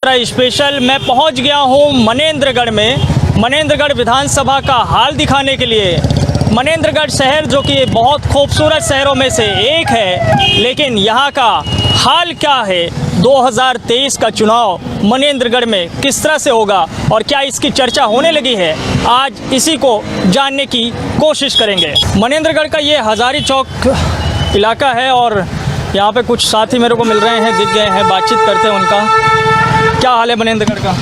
Special मैं पहुंच गया हूं मनेंद्रगढ़ में। मनेंद्रगढ़ विधानसभा का हाल दिखाने के लिए। मनेंद्रगढ़ शहर जो कि बहुत खूबसूरत शहरों में से एक है, लेकिन यहां का हाल क्या है? 2023 का चुनाव मनेंद्रगढ़ में किस तरह से होगा और क्या इसकी चर्चा होने लगी है? आज इसी को जानने की कोशिश करेंगे। मनेंद्रगढ़ का ये हजारी चौक इलाका है और यहाँ पे कुछ साथी मेरे को मिल रहे हैं, दिख गए हैं, बातचीत करते हैं उनका। क्या हाल है मनेंद्रगढ़ का?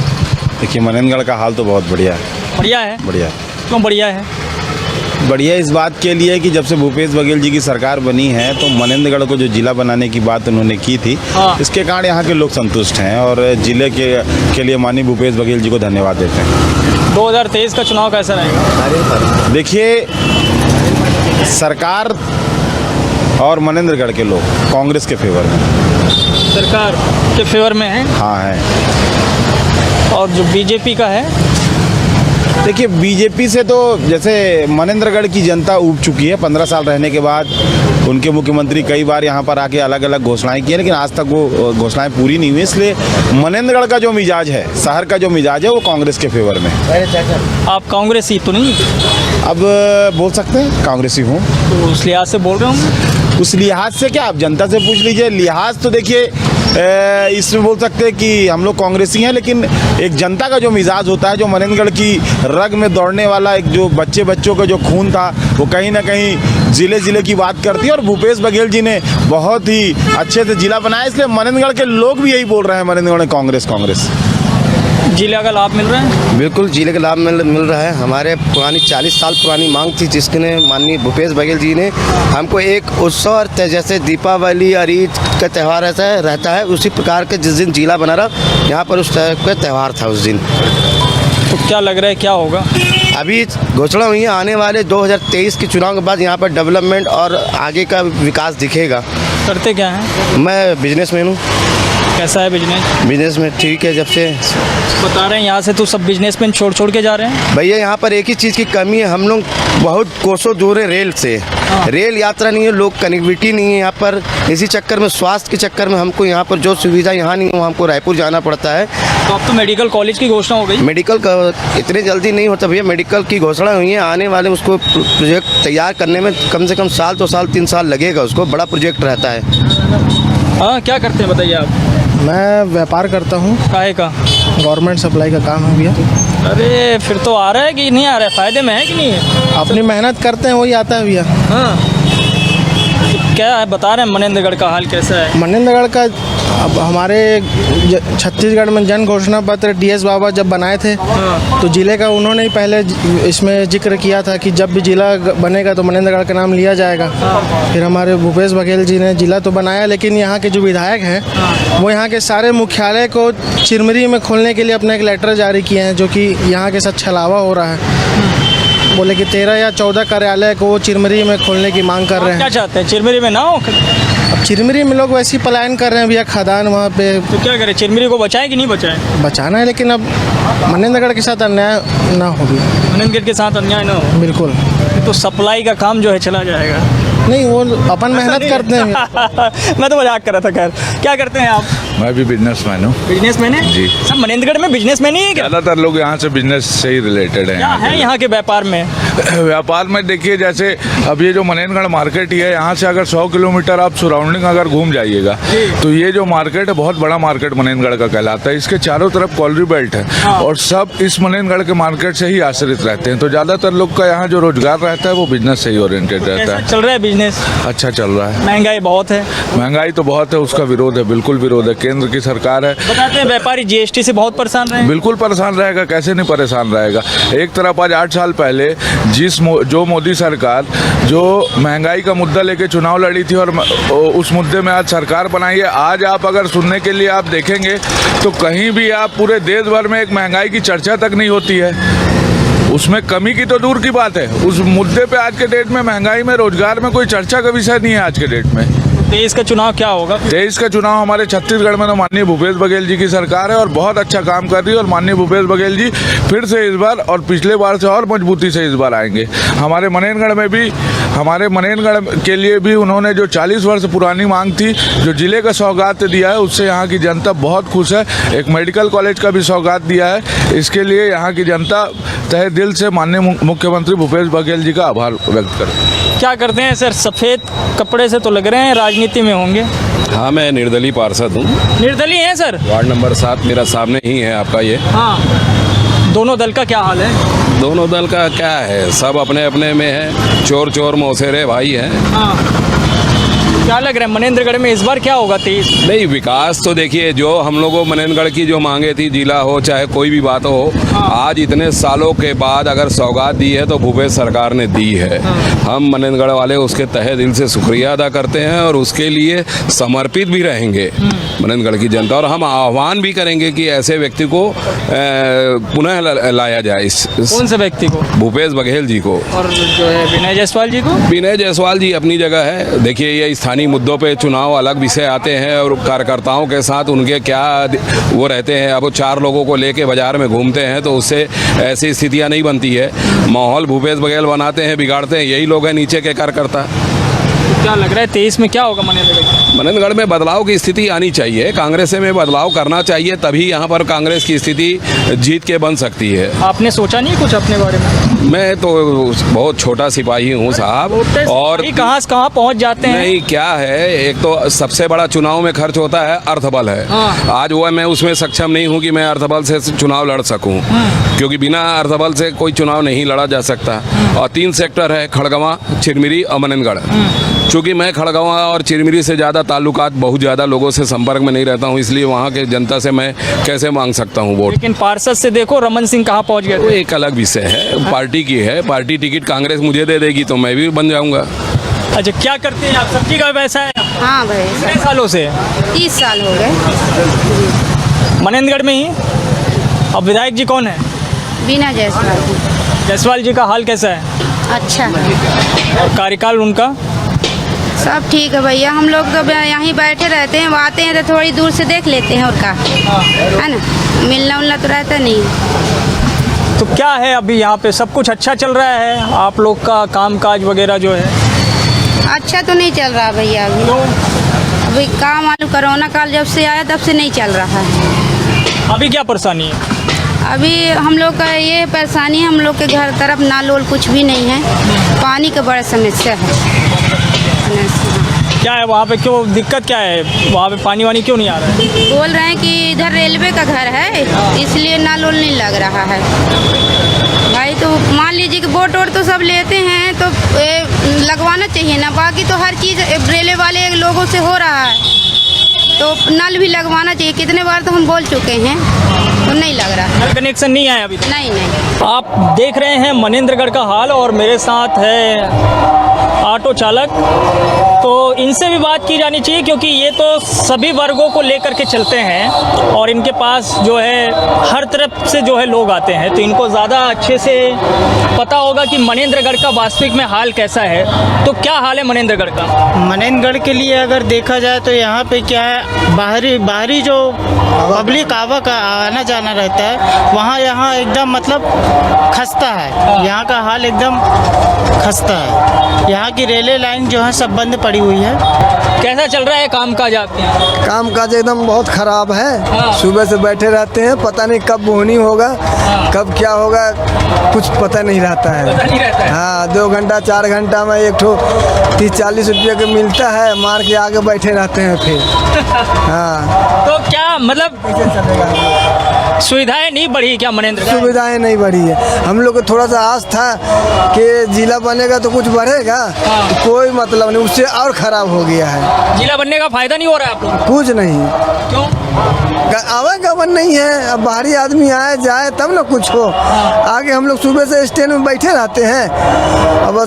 देखिए, मनेंद्रगढ़ का हाल तो बहुत बढ़िया है। बढ़िया है? बढ़िया। क्यों बढ़िया है? बढ़िया इस बात के लिए कि जब से भूपेश बघेल जी की सरकार बनी है तो मनेंद्रगढ़ को जो जिला बनाने की बात उन्होंने की थी, इसके कारण यहाँ के लोग संतुष्ट हैं और जिले के लिए माननीय भूपेश बघेल जी को धन्यवाद देते हैं। 2023 का चुनाव कैसा रहेगा? देखिए, सरकार और मनेंद्रगढ़ के लोग कांग्रेस के फेवर में। सरकार के फेवर में है? हाँ है। और जो बीजेपी का है? देखिए, बीजेपी से तो जैसे मनेंद्रगढ़ की जनता ऊब चुकी है। 15 साल रहने के बाद उनके मुख्यमंत्री कई बार यहाँ पर आके अलग अलग घोषणाएं की हैं, लेकिन आज तक वो घोषणाएं पूरी नहीं हुई। इसलिए मनेंद्रगढ़ का जो मिजाज है, शहर का जो मिजाज है, वो कांग्रेस के फेवर में। आप कांग्रेसी तो नहीं? अब बोल सकते हैं कांग्रेसी हूँ। तो उस लिहाज से बोल रहे हूँ। उस लिहाज से क्या, आप जनता से पूछ लीजिए। लिहाज तो देखिए, इसमें बोल सकते हैं कि हम लोग कांग्रेसी हैं, लेकिन एक जनता का जो मिजाज होता है, जो मनेंद्रगढ़ की रग में दौड़ने वाला एक जो बच्चों का जो खून था, वो कहीं ना कहीं जिले की बात करती है। और भूपेश बघेल जी ने बहुत ही अच्छे से जिला बनाया, इसलिए मनेंद्रगढ़ के लोग भी यही बोल रहे हैं, मनेंद्रगढ़ में कांग्रेस। जिले का लाभ मिल रहा है? बिल्कुल, जिले का लाभ मिल रहा है। हमारे पुरानी 40 साल पुरानी मांग थी, जिसके माननीय भूपेश बघेल जी ने हमको एक उत्सव और जैसे दीपावली और ईद का त्यौहार रहता है, उसी प्रकार के जिस दिन जिला बना रहा, यहाँ पर उस तरह का त्यौहार था उस दिन। तो क्या लग रहा है, क्या होगा? अभी घोषणा हुई है, आने वाले 2023 के चुनाव के बाद यहाँ पर डेवलपमेंट और आगे का विकास दिखेगा। करते क्या हैं? मैं बिजनेसमैन हूँ। कैसा है बिजनेस? बिजनेस में ठीक है। जब से बता रहे हैं यहाँ से तो सब बिजनेसमैन छोड़ के जा रहे हैं। भैया, यहाँ पर एक ही चीज़ की कमी है, हम लोग बहुत कोसों दूर है रेल से। रेल यात्रा नहीं है, लोग कनेक्टिविटी नहीं है यहाँ पर। इसी चक्कर में, स्वास्थ्य के चक्कर में हमको यहाँ पर जो सुविधा यहाँ नहीं है, हमको रायपुर जाना पड़ता है। तो अब तो मेडिकल कॉलेज की घोषणा हो गई। मेडिकल का इतनी जल्दी नहीं होता भैया, मेडिकल की घोषणा हुई है। आने वाले उसको प्रोजेक्ट तैयार करने में कम से कम 2 साल 3 साल लगेगा, उसको बड़ा प्रोजेक्ट रहता है। हाँ, क्या करते हैं बताइए आप? मैं व्यापार करता हूँ। काहे का? गवर्नमेंट सप्लाई का काम है भैया। अरे फिर तो आ रहा है कि नहीं आ रहा है? फ़ायदे में है कि नहीं है? अपनी मेहनत करते हैं, वही आता है भैया। हाँ, तो क्या है, बता रहे हैं मनेंद्रगढ़ का हाल कैसा है? मनेंद्रगढ़ का अब हमारे छत्तीसगढ़ में जन घोषणा पत्र DS बाबा जब बनाए थे, तो ज़िले का उन्होंने ही पहले इसमें जिक्र किया था कि जब भी ज़िला बनेगा तो मनेंद्रगढ़ का नाम लिया जाएगा। फिर हमारे भूपेश बघेल जी ने ज़िला तो बनाया, लेकिन यहाँ के जो विधायक हैं वो यहाँ के सारे मुख्यालय को चिरमिरी में खोलने के लिए अपना एक लेटर जारी किए हैं, जो कि यहाँ के साथ छलावा हो रहा है। बोले कि 13 या 14 कार्यालय को वो चिरमिरी में खोलने की मांग कर रहे हैं। क्या चाहते हैं, चिरमिरी में ना हो? अब चिरमिरी में लोग वैसे ही पलायन कर रहे हैं भैया, खदान वहाँ पे। तो क्या करें, चिरमिरी को बचाएं कि नहीं बचाएं? बचाना है, लेकिन अब मनेंद्रगढ़ के साथ अन्याय ना हो भी। मनेंद्रगढ़ के साथ अन्याय ना हो, बिल्कुल। तो सप्लाई का काम जो है चला जाएगा। नहीं, वो अपन मेहनत करते हैं। मैं तो मजाक कर रहा था। खैर, क्या करते हैं आप? मैं भी बिजनेसमैन हूँ। बिजनेसमैन है जी। सब मनेंद्रगढ़ में बिजनेसमैन ही है क्या? ज़्यादातर लोग यहाँ से बिजनेस से ही रिलेटेड क्या हैं। है यहाँ के व्यापार में? व्यापार में देखिए, जैसे अब ये जो मनेंद्रगढ़ मार्केट ही है, यहाँ से अगर 100 किलोमीटर आप सराउंडिंग अगर घूम जाइएगा तो ये जो मार्केट है, बहुत बड़ा मार्केट मनेंद्रगढ़ का कहलाता है। इसके चारों तरफ कॉलोनी बेल्ट है और सब इस मनेंद्रगढ़ के मार्केट से ही आश्रित रहते हैं। तो ज़्यादातर लोग का यहाँ जो रोजगार रहता है वो बिजनेस से ही ओरिएंटेड रहता है। चल रहा है बिजनेस? अच्छा चल रहा है। महंगाई बहुत है? महंगाई तो बहुत है, उसका विरोध है, बिल्कुल विरोध है। केंद्र की सरकार है। बताते हैं व्यापारी GST से बहुत परेशान रहे हैं। बिल्कुल परेशान रहेगा, कैसे नहीं परेशान रहेगा। एक तरफ आज 8 साल पहले जो मोदी सरकार जो महंगाई का मुद्दा लेके चुनाव लड़ी थी और उस मुद्दे में आज सरकार बनाई है, आज आप अगर सुनने के लिए आप देखेंगे तो कहीं भी आप पूरे देश भर में एक महंगाई की चर्चा तक नहीं होती है। उसमें कमी की तो दूर की बात है, उस मुद्दे पे आज के डेट में महंगाई में, रोजगार में कोई चर्चा का विषय नहीं है आज के डेट में। 23 का चुनाव क्या होगा? 23 का चुनाव हमारे छत्तीसगढ़ में तो माननीय भूपेश बघेल जी की सरकार है और बहुत अच्छा काम कर रही है और माननीय भूपेश बघेल जी फिर से इस बार और पिछले बार से और मजबूती से इस बार आएंगे। हमारे मनेनगढ़ में भी, हमारे मनेनगढ़ के लिए भी उन्होंने जो 40 वर्ष पुरानी मांग थी, जो जिले का सौगात दिया है, उससे यहाँ की जनता बहुत खुश है। एक मेडिकल कॉलेज का भी सौगात दिया है, इसके लिए यहाँ की जनता तहे दिल से माननीय मुख्यमंत्री भूपेश बघेल जी का आभार व्यक्त करे। क्या करते हैं सर? सफ़ेद कपड़े से तो लग रहे हैं राजनीति में होंगे। हाँ, मैं निर्दलीय पार्षद हूँ। निर्दलीय हैं सर? वार्ड नंबर 7 मेरा सामने ही है आपका ये। हाँ, दोनों दल का क्या हाल है? दोनों दल का क्या है, सब अपने अपने में है, चोर चोर मौसेरे भाई हैं। हाँ, क्या लग रहा है मनेंद्रगढ़ में इस बार क्या होगा? 23 नहीं, विकास तो देखिए, जो हम लोगों मनेनगढ़ की जो मांगे थी, जिला हो चाहे कोई भी बात हो, आज इतने सालों के बाद अगर सौगात दी है तो भूपेश सरकार ने दी है। हम मनेनगढ़ वाले उसके तहे दिल से शुक्रिया अदा करते हैं और उसके लिए समर्पित भी रहेंगे मनेनगढ़ की जनता। और हम आह्वान भी करेंगे कि ऐसे व्यक्ति को पुनः लाया जाए। कौन से व्यक्ति को? भूपेश बघेल जी को। और जो है विनय जायसवाल जी को? विनय जायसवाल जी अपनी जगह है। देखिए, ये स्थानीय मुद्दों पे चुनाव अलग विषय आते हैं और कार्यकर्ताओं के साथ उनके क्या वो रहते हैं। अब वो 4 लोगों को लेके बाजार में घूमते हैं तो उससे ऐसी स्थितियां नहीं बनती है। माहौल भूपेश बघेल बनाते हैं, बिगाड़ते हैं यही लोग हैं, नीचे के कार्यकर्ता। क्या लग रहा है 23 में क्या होगा मनेनगढ़ में? बदलाव की स्थिति आनी चाहिए, कांग्रेस में बदलाव करना चाहिए, तभी यहाँ पर कांग्रेस की स्थिति जीत के बन सकती है। आपने सोचा नहीं कुछ अपने बारे में? मैं तो बहुत छोटा सिपाही हूँ साहब। और कहाँ से कहाँ पहुँच जाते हैं? नहीं, क्या है, एक तो सबसे बड़ा चुनाव में खर्च होता है अर्थबल है। आज वो मैं उसमें सक्षम नहीं हूँ कि मैं अर्थबल से चुनाव लड़ सकूँ, क्योंकि बिना अर्थबल से कोई चुनाव नहीं लड़ा जा सकता। और 3 सेक्टर है, खड़गवां, चिरमिरी और मनेनगढ़। चूँकि मैं खड़गवां और चिरमिरी से ज़्यादा ताल्लुकात, बहुत ज़्यादा लोगों से संपर्क में नहीं रहता हूँ, इसलिए वहाँ के जनता से मैं कैसे मांग सकता हूँ वोट। लेकिन पार्षद से देखो, रमन सिंह कहाँ पहुँच गए? वो एक अलग विषय है, पार्टी की है। पार्टी टिकट कांग्रेस मुझे दे देगी तो मैं भी बन जाऊँगा। अच्छा, क्या करते हैं आप? सब्जी का व्यवसाय है? हाँ भाई, कितने सालों से? 30 साल हो गए मनेंद्रगढ़ में ही। अब विधायक जी कौन है? बिना जायसवाल जी का हाल कैसा है? अच्छा है, और कार्यकाल उनका? सब ठीक है भैया। हम लोग तो यहीं बैठे रहते हैं, वो आते हैं तो थोड़ी दूर से देख लेते हैं, और का है ना, मिलना उलना तो रहता नहीं। तो क्या है अभी यहाँ पे? सब कुछ अच्छा चल रहा है? आप लोग का कामकाज वगैरह जो है अच्छा तो नहीं चल रहा भैया अभी काम मालूम, कोरोना काल जब से आया तब से नहीं चल रहा है। अभी क्या परेशानी है? अभी हम लोग का ये परेशानी है, हम लोग के घर तरफ नाल वोल कुछ भी नहीं है, पानी का बड़ा समस्या है। क्या है वहाँ पे? क्यों दिक्कत क्या है वहाँ पे? पानी वानी क्यों नहीं आ रहा है? बोल रहे हैं कि इधर रेलवे का घर है, इसलिए नाल वोल नहीं लग रहा है भाई। तो मान लीजिए कि वोट वोट तो सब लेते हैं तो लगवाना चाहिए ना। बाकी तो हर चीज़ रेलवे वाले लोगों से हो रहा है, तो नल भी लगवाना चाहिए। कितने बार तो हम बोल चुके हैं, तो नहीं लग रहा। नल कनेक्शन नहीं आया अभी तक? नहीं। आप देख रहे हैं मनेंद्रगढ़ का हाल और मेरे साथ है ऑटो चालक। तो इनसे भी बात की जानी चाहिए, क्योंकि ये तो सभी वर्गों को लेकर के चलते हैं और इनके पास जो है हर तरफ से जो है लोग आते हैं, तो इनको ज़्यादा अच्छे से पता होगा कि मनेंद्रगढ़ का वास्तविक में हाल कैसा है। तो क्या हाल है मनेंद्रगढ़ का? मनेंद्रगढ़ के लिए अगर देखा जाए तो यहाँ पे क्या है, बाहरी जो पब्लिक का आना जाना रहता है, वहाँ यहाँ एकदम मतलब खस्ता है। यहाँ का हाल एकदम खस्ता है। यहाँ की रेलवे लाइन जो है सब बंद पड़ी हुई है। कैसा चल रहा है काम काज आपके यहाँ? काम काज एकदम बहुत ख़राब है। सुबह से बैठे रहते हैं, पता नहीं कब बोहनी होगा, कब क्या होगा, कुछ पता नहीं रहता है। हाँ, 2 घंटा 4 घंटा में एक ठो 30-40 रुपये का मिलता है, मार के आगे बैठे रहते हैं फिर। हाँ, तो क्या मतलब सुविधाएं नहीं बढ़ी क्या मनेंद्रगढ़? सुविधाएं नहीं बढ़ी है। हम लोग को थोड़ा सा आस था कि जिला बनेगा तो कुछ बढ़ेगा, कोई मतलब नहीं, उससे और ख़राब हो गया है। जिला बनने का फायदा नहीं हो रहा है आप लोग? कुछ नहीं। क्यों? आवागमन नहीं है। अब बाहरी आदमी आए जाए तब ना कुछ हो। आगे हम लोग सुबह से स्टैंड में बैठे रहते हैं। अब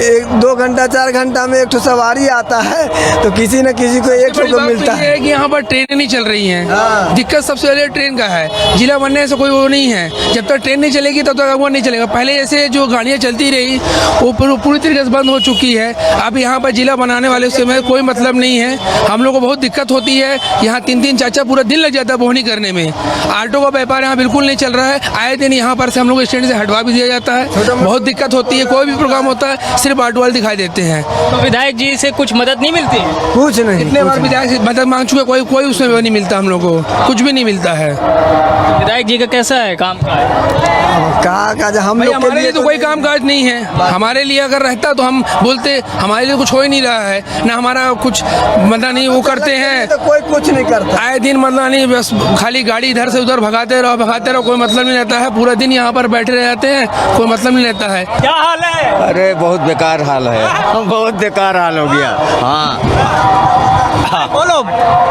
1-2 घंटा 4 घंटा में एक ठो सवारी आता है तो किसी न किसी को एक ठो को मिलता ये है कि यहाँ पर ट्रेन नहीं चल रही हैं। हाँ। दिक्कत सबसे पहले ट्रेन का है। जिला बनने से कोई वो नहीं है। जब तक ट्रेन नहीं चलेगी तब तक वो नहीं चलेगा। पहले ऐसे जो गाड़ियाँ चलती रही वो पूरी तरीके से बंद हो चुकी है। अब यहाँ पर जिला बनाने वाले से में कोई मतलब नहीं है। हम लोग को बहुत दिक्कत होती है। यहाँ 3-3 4-4 पूरा दिन लग जाता है बोहनी करने में। ऑटो का व्यापार यहाँ बिल्कुल नहीं चल रहा है। आए दिन यहाँ पर से हम लोग स्टैंड से हटवा भी दिया जाता है। बहुत दिक्कत होती है। कोई भी प्रोग्राम होता है सिर्फ ऑटो वाले दिखाई देते हैं। तो विधायक जी से कुछ मदद नहीं मिलती है? कुछ नहीं। कितने बार विधायक से मदद मांग चुके, कोई उसमें नहीं मिलता। हम लोग को कुछ भी नहीं मिलता है। तो विधायक जी का कैसा है काम का? कहा हम भाई लोग हमारे लिए तो कोई काम काज नहीं है। हमारे लिए अगर रहता तो हम बोलते। हमारे लिए कुछ हो ही नहीं रहा है ना। हमारा कुछ मतलब नहीं वो करते हैं। तो कोई कुछ नहीं करता। आए दिन मतलब नहीं, बस खाली गाड़ी इधर से उधर भगाते रहो। कोई मतलब नहीं रहता है। पूरा दिन यहाँ पर बैठे रहते हैं। कोई मतलब नहीं रहता है। क्या हाल है? अरे बहुत बेकार हाल है। बहुत बेकार हाल हो गया। हाँ, बोलो।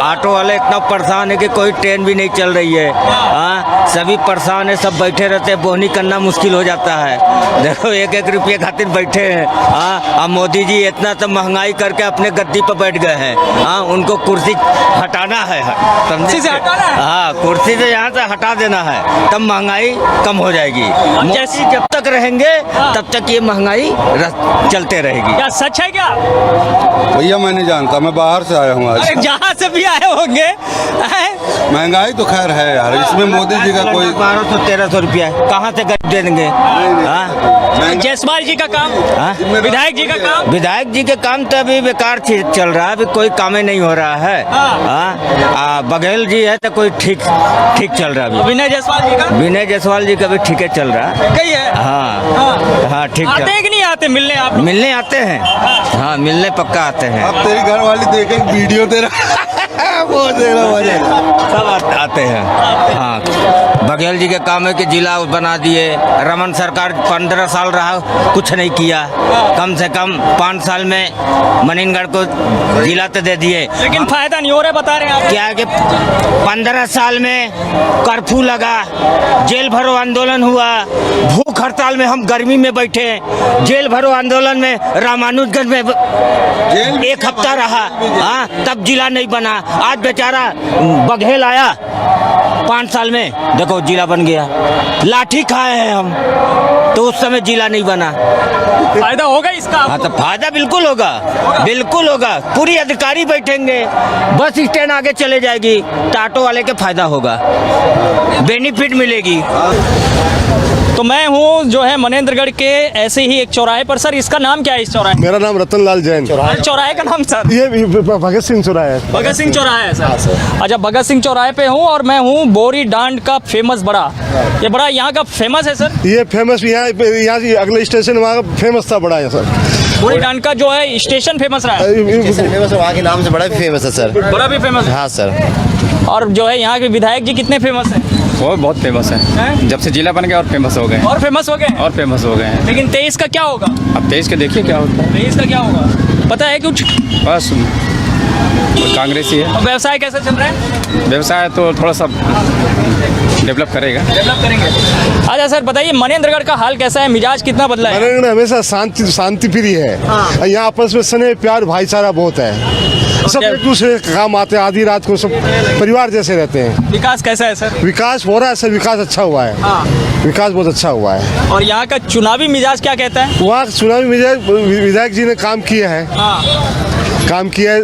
ऑटो वाले इतना परेशान है कि कोई ट्रेन भी नहीं चल रही है। हाँ, सभी परेशान है। सब बैठे रहते हैं। बोहनी करना मुश्किल हो जाता है। देखो 1-1 रुपये खातिर बैठे हैं। हाँ, अब मोदी जी इतना सब महंगाई करके अपने गद्दी पर बैठ गए हैं। हाँ, उनको कुर्सी हटाना है। कुर्सी से हटाना है? हाँ, कुर्सी से यहाँ से हटा देना है। तब महंगाई कम हो जाएगी। मोदी जब तक रहेंगे तब तक ये महंगाई चलते रहेगी। क्या सच है क्या? भैया मैं नहीं जानता, मैं बाहर से आया हूँ आज। अरे जहाँ से भी आए होंगे हैं? महंगाई तो खैर है यार, इसमें मोदी जी का कोई 1200-1300 रुपया कहाँ से गरीब दे देंगे? जायसवाल जी का काम, विधायक जी का काम, विधायक जी के काम तो अभी बेकार चल रहा है। अभी कोई काम नहीं हो रहा है। बघेल जी है तो कोई ठीक चल रहा है। अभी विनय जायसवाल जी का, विनय जायसवाल जी का भी ठीक है चल रहा है। कही है। हाँ ठीक आते हैं कि नहीं आते मिलने? आप मिलने आते हैं। हाँ, मिलने पक्का आते हैं। अब तेरी घर वाली देखे वीडियो तेरा वो दे रहा मुझे। सब आते हैं। हाँ, बघेल जी के काम है कि जिला बना दिए। रमन सरकार 15 साल रहा, कुछ नहीं किया। कम से कम 5 साल में मनीनगढ़ को जिला तो दे दिए। लेकिन फायदा नहीं हो रहा, बता रहे हैं आप। क्या है कि 15 साल में कर्फ्यू लगा, जेल भरो आंदोलन हुआ, भूख हड़ताल में हम गर्मी में बैठे, जेल भरो आंदोलन में रामानुजगंज में 1 हफ्ता रहा। हाँ, तब जिला नहीं बना। आज बेचारा बघेल आया 5 साल में, देखो जिला बन गया। लाठी खाए हैं हम, तो उस समय जिला नहीं बना। फायदा होगा इसका? हाँ, तो फायदा बिल्कुल होगा, बिल्कुल होगा। पूरी अधिकारी बैठेंगे, बस स्टैंड आगे चले जाएगी तो ऑटो वाले के फायदा होगा, बेनिफिट मिलेगी। तो मैं हूँ जो है मनेंद्रगढ़ के ऐसे ही एक चौराहे पर। सर इसका नाम क्या है इस चौराहे? मेरा नाम रतनलाल जैन। चौराहे का नाम सर? ये भगत सिंह चौराहा है। भगत सिंह चौराहा है सर। अच्छा, भगत सिंह चौराहे पे हूँ और मैं हूँ बोरी डांड का फेमस बड़ा। ये बड़ा यहाँ का फेमस है सर? ये फेमस यहाँ अगले स्टेशन वहाँ का फेमस था बड़ा है सर। बोरी डांड का जो है स्टेशन फेमस रहा है। फेमस वहाँ के नाम से बड़ा भी फेमस है सर। बड़ा भी फेमस है? हाँ सर। और जो है यहाँ के विधायक जी कितने फेमस हैं? वो बहुत फेमस है। जब से जिला बन गया और फेमस हो गए। और फेमस हो गए? और फेमस हो गए हैं। लेकिन 23 का क्या होगा? अब 23 के देखिए क्या होता है। 23 का क्या होगा पता है कुछ? बस कांग्रेस ही है। व्यवसाय कैसे चल रहा है? व्यवसाय तो थोड़ा सा डेवलप करेगा। डेवलप करेंगे। अच्छा सर बताइए, मनेंद्रगढ़ का हाल कैसा है? मिजाज कितना बदला है? मनेंद्रगढ़ हमेशा शांति प्रिय है। यहाँ आपस में स्नेह प्यार भाईचारा बहुत है। सब एक दूसरे के काम आते हैं। आधी रात को सब परिवार जैसे रहते हैं। विकास कैसा है सर? विकास हो रहा है सर। विकास अच्छा हुआ है। विकास बहुत अच्छा हुआ है। और यहाँ का चुनावी मिजाज क्या कहता है? वहाँ चुनावी मिजाज विधायक जी ने काम किया है। काम किया है।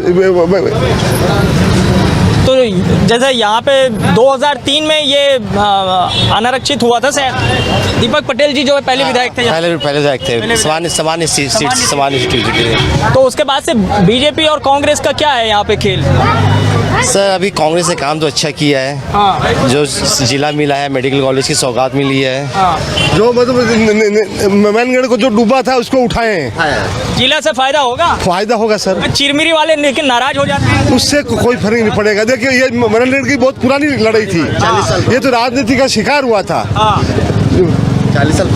तो जैसे यहाँ पे 2003 में ये अनारक्षित हुआ था शायद। दीपक पटेल जी जो है पहले विधायक थे। पहले विधायक थे। सामान्य सीट। तो उसके बाद से बीजेपी और कांग्रेस का क्या है यहाँ पे खेल? सर अभी कांग्रेस ने काम तो अच्छा किया है। जो जिला मिला है, मेडिकल कॉलेज की सौगात मिली है। जो मतलब मनेंद्रगढ़ को जो डूबा था उसको उठाए हैं। जिला से फायदा होगा? फायदा होगा सर। चिरमिरी वाले लेकिन नाराज हो जाते हैं। उससे कोई फर्क नहीं पड़ेगा। देखिए ये मनेंद्रगढ़ की बहुत पुरानी लड़ाई थी। ये तो राजनीति का शिकार हुआ था। 40 साल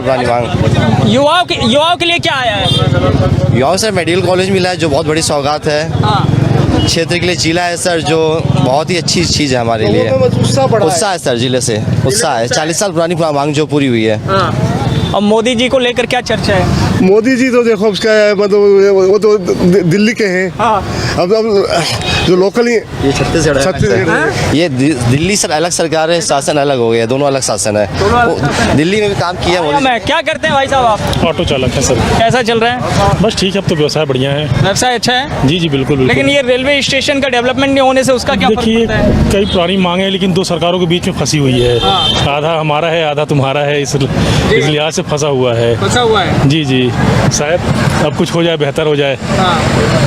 पुरानी मांग। युवाओं के लिए क्या आया है? युवाओं से मेडिकल कॉलेज मिला है जो बहुत बड़ी सौगात है। क्षेत्र के लिए जिला है सर, जो बहुत ही अच्छी चीज़ है हमारे लिए। उत्साह है सर, जिले से उत्साह है। 40 साल पुरानी मांग जो पूरी हुई है। अब मोदी जी को लेकर क्या चर्चा है? मोदी जी तो देखो उसका मतलब वो तो दिल्ली के हैं। अब जो लोकल ही ये छत्तीसगढ़ ये दिल्ली सर अलग सरकार है, शासन अलग हो गया, दोनों अलग शासन है। दिल्ली में भी काम किया मोदी। मैं क्या करते हैं भाई साहब आप? ऑटो चालक है सर। कैसा चल रहा है? बस ठीक है, अब तो व्यवसाय बढ़िया है। व्यवसाय अच्छा है? जी जी बिल्कुल बिल्कुल। लेकिन ये रेलवे स्टेशन का डेवलपमेंट नहीं होने से उसका क्या फर्क देखिए, पड़ता है? कई पुरानी मांगे हैं लेकिन दो सरकारों के बीच में फंसी हुई है। आधा हमारा है, आधा तुम्हारा है, इस लिहाज से फंसा हुआ है। फंसा हुआ है? जी जी, शायद अब कुछ हो जाए, बेहतर हो जाए।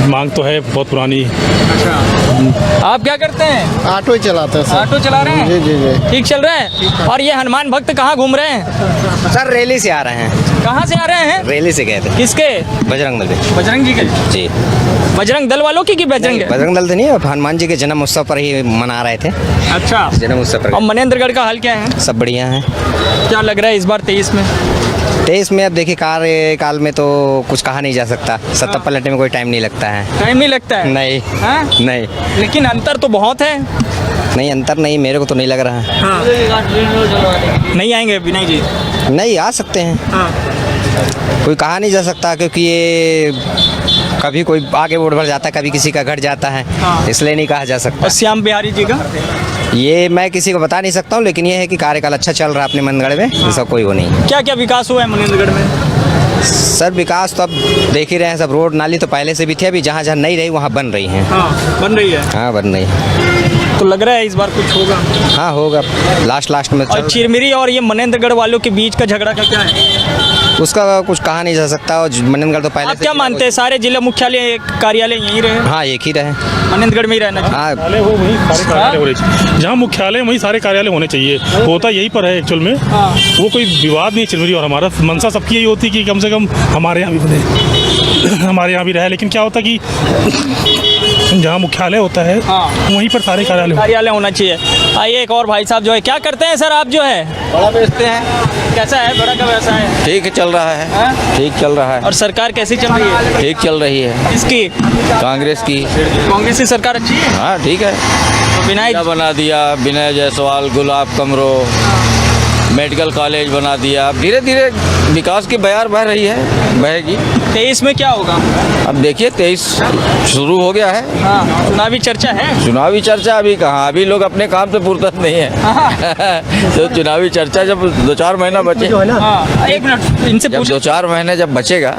मांग तो है बहुत पुरानी। अच्छा, आप क्या करते हैं? ऑटो ही चलाते हैं सर। ऑटो चला रहे हैं? जी जी जी। ठीक चल रहा है? और ये हनुमान भक्त कहाँ घूम रहे हैं? सर रैली से आ रहे हैं। कहाँ से आ रहे हैं? रैली से गए थे। किसके? बजरंग दल के। बजरंग जी के? जी। बजरंग दल वालों की कि बजरंग? बजरंग दल तो नहीं, हनुमान जी के जन्म उत्सव पर ही मना रहे थे। अच्छा, जन्म उत्सव पर। और मनेंद्रगढ़ का हाल क्या है? सब बढ़िया है। क्या लग रहा है इस बार 23 में? 23 में अब देखिए, कार्यकाल में तो कुछ कहा नहीं जा सकता। सत्ता पलटने में कोई टाइम नहीं लगता है। टाइम नहीं लगता है? नहीं। हाँ? नहीं, लेकिन अंतर तो बहुत है। नहीं अंतर नहीं, मेरे को तो नहीं लग रहा है। हाँ। नहीं आएंगे विनय जी? नहीं आ सकते हैं। हाँ। कोई कहा नहीं जा सकता, क्योंकि ये कभी कोई आगे वोट बढ़ जाता है, कभी किसी का घट जाता है। हाँ। इसलिए नहीं कहा जा सकता। और श्याम बिहारी जी का? ये मैं किसी को बता नहीं सकता हूँ, लेकिन ये है कि कार्यकाल अच्छा चल रहा है अपने मनेंद्रगढ़ में। इसका कोई वो नहीं। क्या क्या विकास हुआ है मनेंद्रगढ़ में? सर विकास तो अब देख ही रहे हैं, सब रोड नाली तो पहले से भी थे, अभी जहाँ जहाँ नहीं रही वहाँ बन रही हैं। हाँ, बन रही है। हाँ बन रही है। तो लग रहा है इस बार कुछ होगा? हाँ होगा, लास्ट में। और चिरमिरी और ये मनेंद्रगढ़ वालों के बीच का झगड़ा का क्या है? उसका कुछ कहा नहीं जा सकता। और मनेंद्रगढ़ तो पहले आप क्या मानते हैं, सारे जिला मुख्यालय कार्यालय यहीं रहे? हाँ एक ही रहे, मनेंद्रगढ़ में ही रहना चाहिए। हाँ कार्यालय हो वहीं सारे कार्यालय होने चाहिए। जहाँ मुख्यालय वहीं सारे कार्यालय होने चाहिए। होता यहीं पर है एक्चुअल में। वो कोई विवाद नहीं चिरमिरी और हमारा मंशा सबकी यही होती कि कम से कम हमारे यहाँ भी बने, हमारे यहाँ भी रहे। लेकिन क्या होता कि जहाँ मुख्यालय होता है वहीं पर सारे कार्यालय होना चाहिए। आइए एक और भाई साहब जो है, क्या करते हैं सर आप जो है? बड़ा बेचते हैं। कैसा है बड़ा का व्यवसाय? ठीक चल रहा है। ठीक चल रहा है। और सरकार कैसी चल रही है? ठीक चल रही है। किसकी? कांग्रेस की। कांग्रेस की सरकार अच्छी है? हाँ ठीक है। विनय बना दिया, विनय जायसवाल, गुलाब कमरो, मेडिकल कॉलेज बना दिया। धीरे धीरे विकास की बयार बह रही है, बहेगी। 23 में क्या होगा? अब देखिए 23 शुरू हो गया है। हाँ, चुनावी चर्चा है? चुनावी चर्चा अभी कहाँ, अभी लोग अपने काम से फुर्सत नहीं है। तो चुनावी चर्चा जब 2-4 महीना बचे, एक मिनट इनसे जब 2-4 महीने जब बचेगा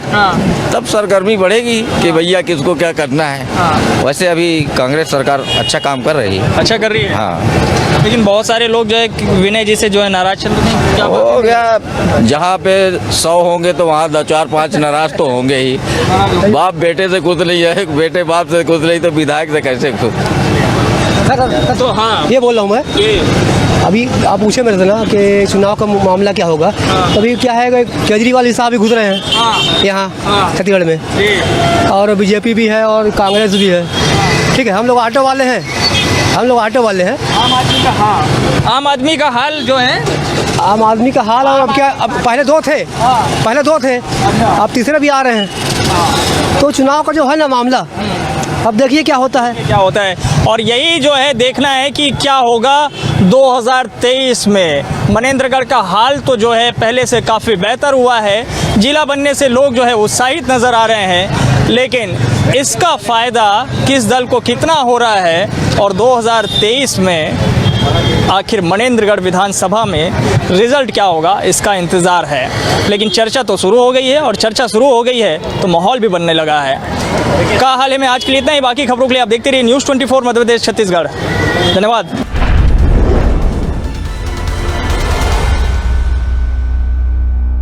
तब सरगर्मी बढ़ेगी कि भैया किसको क्या करना है। वैसे अभी कांग्रेस सरकार अच्छा काम कर रही है। अच्छा कर रही है। हाँ, लेकिन बहुत सारे लोग जो है विनय जी से जो है नाराज चल रहे हैं। क्या हो गया, जहाँ पे 100 होंगे तो वहाँ 4-5 नाराज तो होंगे ही। बाप बेटे से खुश नहीं है, बेटे बाप से खुश नहीं, तो विधायक से कैसे खुश? तो हाँ ये बोल रहा हूँ मैं। अभी आप पूछे मेरे से ना कि चुनाव का मामला क्या होगा। अभी क्या है कि केजरीवाल साहब भी गुजरे हैं यहाँ छत्तीसगढ़ में, और बीजेपी भी है और कांग्रेस भी है। ठीक है, हम लोग ऑटो वाले हैं। आम आदमी का हाल जो है, आम आदमी का हाल। और अब क्या, अब पहले दो थे, अब तीसरे भी आ रहे हैं। तो चुनाव का जो है ना मामला, अब देखिए क्या होता है। और यही जो है देखना है कि क्या होगा 2023 में। मनेंद्रगढ़ का हाल तो जो है पहले से काफ़ी बेहतर हुआ है, जिला बनने से लोग जो है उत्साहित नज़र आ रहे हैं, लेकिन इसका फ़ायदा किस दल को कितना हो रहा है और 2023 में आखिर मनेंद्रगढ़ विधानसभा में रिजल्ट क्या होगा, इसका इंतज़ार है। लेकिन चर्चा तो शुरू हो गई है, और चर्चा शुरू हो गई है तो माहौल भी बनने लगा है। का हाल है में आज के लिए इतना ही। बाकी खबरों के लिए आप देखते रहिए News 24 मध्य प्रदेश छत्तीसगढ़। धन्यवाद।